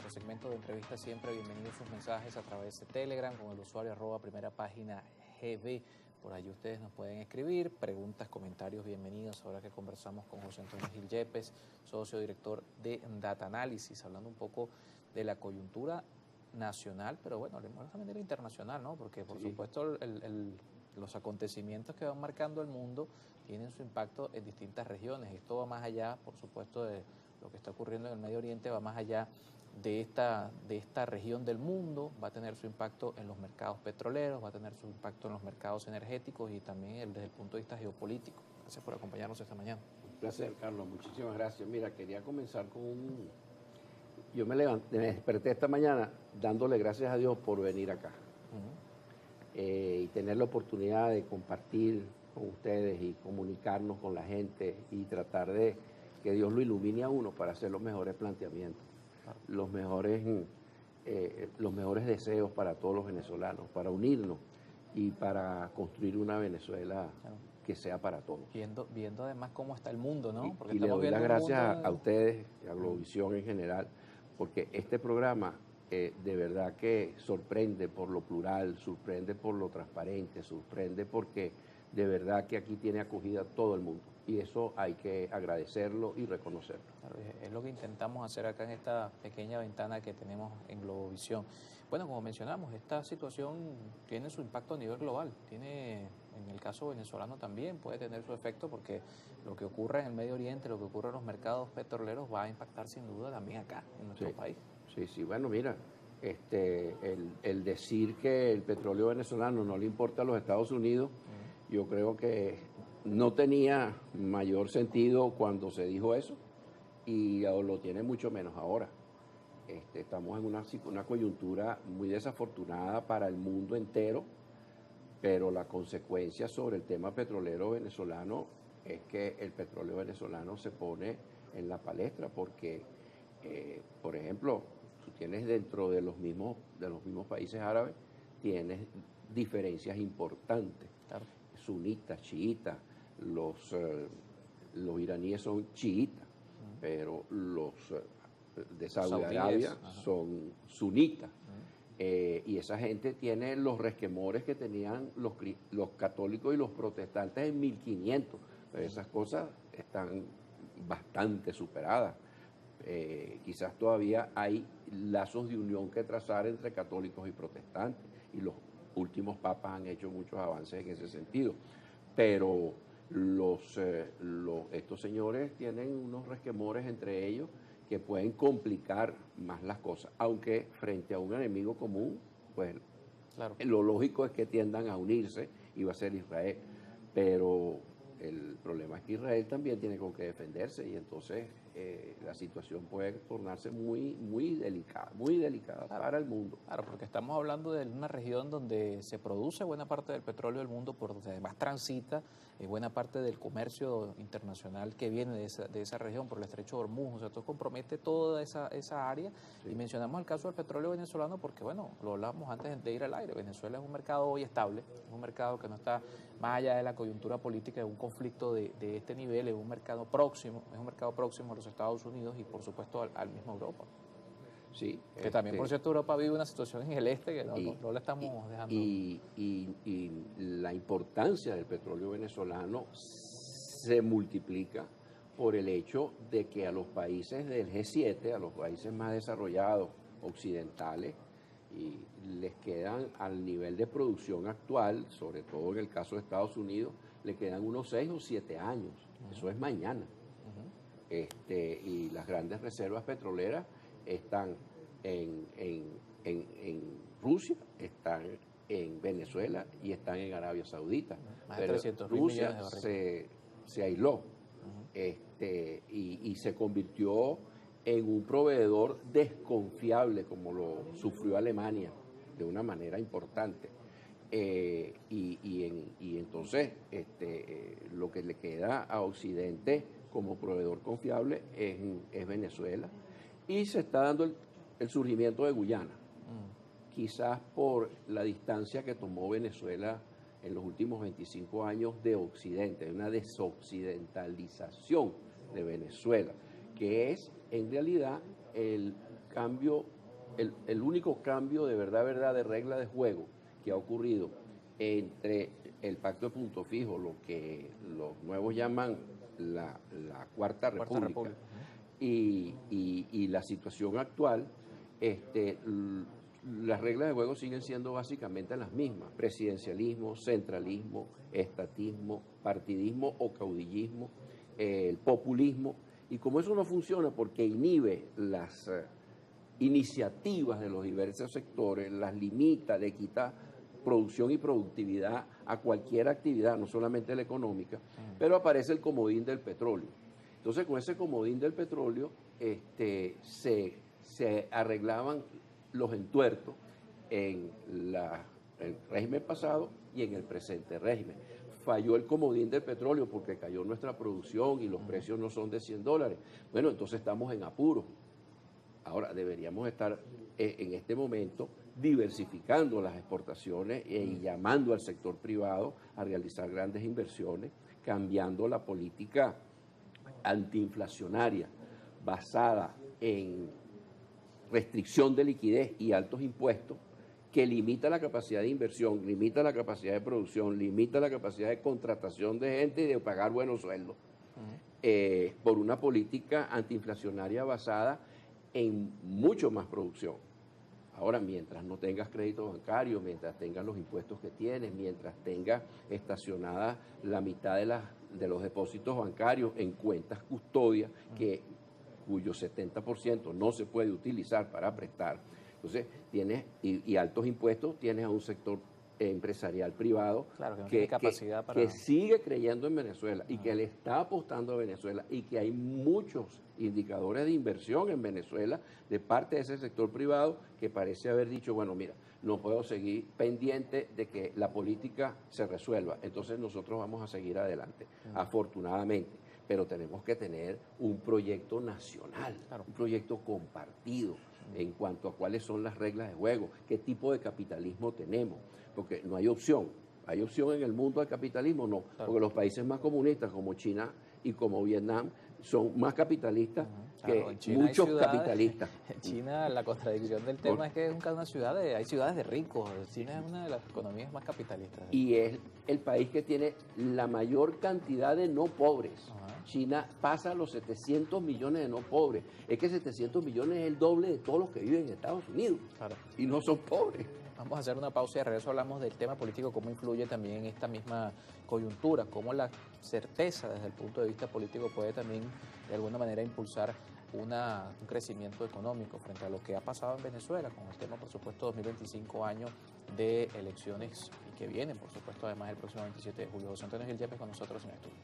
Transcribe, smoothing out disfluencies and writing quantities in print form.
nuestro segmento de entrevistas siempre bienvenidos sus mensajes a través de Telegram con el usuario @primera página GB. Por allí ustedes nos pueden escribir preguntas, comentarios, bienvenidos. Ahora que conversamos con José Antonio Gil Yepes, socio director de Data Analysis, hablando un poco de la coyuntura nacional, pero bueno, hablemos también de la internacional, ¿no? Porque por supuesto los acontecimientos que van marcando el mundo tienen su impacto en distintas regiones. Esto va más allá, por supuesto, de lo que está ocurriendo en el Medio Oriente, va más allá de esta región del mundo, va a tener su impacto en los mercados petroleros, va a tener su impacto en los mercados energéticos y también desde el punto de vista geopolítico. Gracias por acompañarnos esta mañana. Un placer, Carlos, muchísimas gracias. Mira, quería comenzar con Yo me desperté esta mañana dándole gracias a Dios por venir acá. Y tener la oportunidad de compartir con ustedes y comunicarnos con la gente y tratar de que Dios lo ilumine a uno para hacer los mejores planteamientos, los mejores deseos para todos los venezolanos, para unirnos y para construir una Venezuela que sea para todos. Viendo además cómo está el mundo, ¿no? Porque y le doy las gracias a ustedes y a Globovisión en general, porque este programa de verdad que sorprende por lo plural, sorprende por lo transparente, sorprende porque de verdad que aquí tiene acogida todo el mundo. Y eso hay que agradecerlo y reconocerlo. Claro, es lo que intentamos hacer acá en esta pequeña ventana que tenemos en Globovisión. Bueno, como mencionamos, esta situación tiene su impacto a nivel global. Tiene, en el caso venezolano también, puede tener su efecto porque lo que ocurre en el Medio Oriente, lo que ocurre en los mercados petroleros va a impactar sin duda también acá, en nuestro país. Sí, bueno, mira, el decir que el petróleo venezolano no le importa a los Estados Unidos, yo creo que no tenía mayor sentido cuando se dijo eso y lo tiene mucho menos ahora. Estamos en una coyuntura muy desafortunada para el mundo entero, pero la consecuencia sobre el tema petrolero venezolano es que el petróleo venezolano se pone en la palestra porque, por ejemplo, tú tienes dentro de los mismos países árabes, tienes diferencias importantes. Claro. Sunitas, chiitas, los iraníes son chiitas, pero los de Saudi Arabia son sunitas. Y esa gente tiene los resquemores que tenían los católicos y los protestantes en 1500. Pero esas cosas están bastante superadas. Quizás todavía hay lazos de unión que trazar entre católicos y protestantes, y los últimos papas han hecho muchos avances en ese sentido, pero estos señores tienen unos resquemores entre ellos que pueden complicar más las cosas, aunque frente a un enemigo común, pues claro, lo lógico es que tiendan a unirse y va a ser Israel, pero el problema es que Israel también tiene con qué defenderse y entonces la situación puede tornarse muy delicada claro, para el mundo. Claro, porque estamos hablando de una región donde se produce buena parte del petróleo del mundo, por donde además transita buena parte del comercio internacional que viene de esa región por el estrecho de Hormuz. O sea, esto compromete toda esa área. Sí. Y mencionamos el caso del petróleo venezolano porque, bueno, lo hablábamos antes de ir al aire. Venezuela es un mercado hoy estable, es un mercado que no está más allá de la coyuntura política de un conflicto de este nivel, es un mercado próximo a los Estados Unidos y por supuesto al mismo Europa. Sí. Que también, por cierto, Europa vive una situación en el este que no la estamos dejando. Y la importancia del petróleo venezolano se multiplica por el hecho de que a los países del G7, a los países más desarrollados occidentales, y les quedan al nivel de producción actual, sobre todo en el caso de Estados Unidos, le quedan unos 6 o 7 años. Eso es mañana. Y las grandes reservas petroleras están en Rusia, están en Venezuela y están en Arabia Saudita. Pero Rusia se aisló y se convirtió en un proveedor desconfiable, como lo sufrió Alemania de una manera importante. Y entonces lo que le queda a Occidente como proveedor confiable es Venezuela. Y se está dando el surgimiento de Guyana, quizás por la distancia que tomó Venezuela en los últimos 25 años de Occidente, una desoccidentalización de Venezuela, que es en realidad el cambio el único cambio de verdad de regla de juego que ha ocurrido entre el pacto de punto fijo, lo que los nuevos llaman la Cuarta República, y la situación actual, las reglas de juego siguen siendo básicamente las mismas: presidencialismo, centralismo, estatismo, partidismo o caudillismo, el populismo. Y como eso no funciona porque inhibe las iniciativas de los diversos sectores, las limita, le quita producción y productividad a cualquier actividad, no solamente la económica, pero aparece el comodín del petróleo. Entonces, con ese comodín del petróleo se arreglaban los entuertos en el régimen pasado y en el presente régimen. Falló el comodín del petróleo porque cayó nuestra producción y los precios no son de $100. Bueno, entonces estamos en apuros. Ahora deberíamos estar en este momento diversificando las exportaciones y llamando al sector privado a realizar grandes inversiones, cambiando la política antiinflacionaria basada en restricción de liquidez y altos impuestos, que limita la capacidad de inversión, limita la capacidad de producción, limita la capacidad de contratación de gente y de pagar buenos sueldos, por una política antiinflacionaria basada en mucho más producción. Ahora, mientras no tengas crédito bancario, mientras tengas los impuestos que tienes, mientras tengas estacionada la mitad de los depósitos bancarios en cuentas custodias, cuyo 70% no se puede utilizar para prestar, entonces tienes, y altos impuestos, tienes a un sector empresarial privado, claro, que no tiene capacidad que sigue creyendo en Venezuela y que le está apostando a Venezuela, y que hay muchos indicadores de inversión en Venezuela de parte de ese sector privado que parece haber dicho, bueno, mira, no puedo seguir pendiente de que la política se resuelva, entonces nosotros vamos a seguir adelante, afortunadamente, pero tenemos que tener un proyecto nacional, un proyecto compartido en cuanto a cuáles son las reglas de juego, qué tipo de capitalismo tenemos, porque no hay opción. ¿Hay opción en el mundo del capitalismo? No, porque los países más comunistas como China y como Vietnam son más capitalistas que muchos capitalistas. En China la contradicción del tema es que es una ciudad hay ciudades de ricos. China es una de las economías más capitalistas. Y es el país que tiene la mayor cantidad de no pobres. China pasa a los 700 millones de no pobres. Es que 700 millones es el doble de todos los que viven en Estados Unidos. Claro. Y no son pobres. Vamos a hacer una pausa y de regreso hablamos del tema político, cómo influye también en esta misma coyuntura, cómo la certeza desde el punto de vista político puede también de alguna manera impulsar un crecimiento económico frente a lo que ha pasado en Venezuela, con el tema, por supuesto, 2025 años de elecciones y que vienen, por supuesto, además el próximo 27 de julio. José Antonio Gil Yepes con nosotros en el estudio.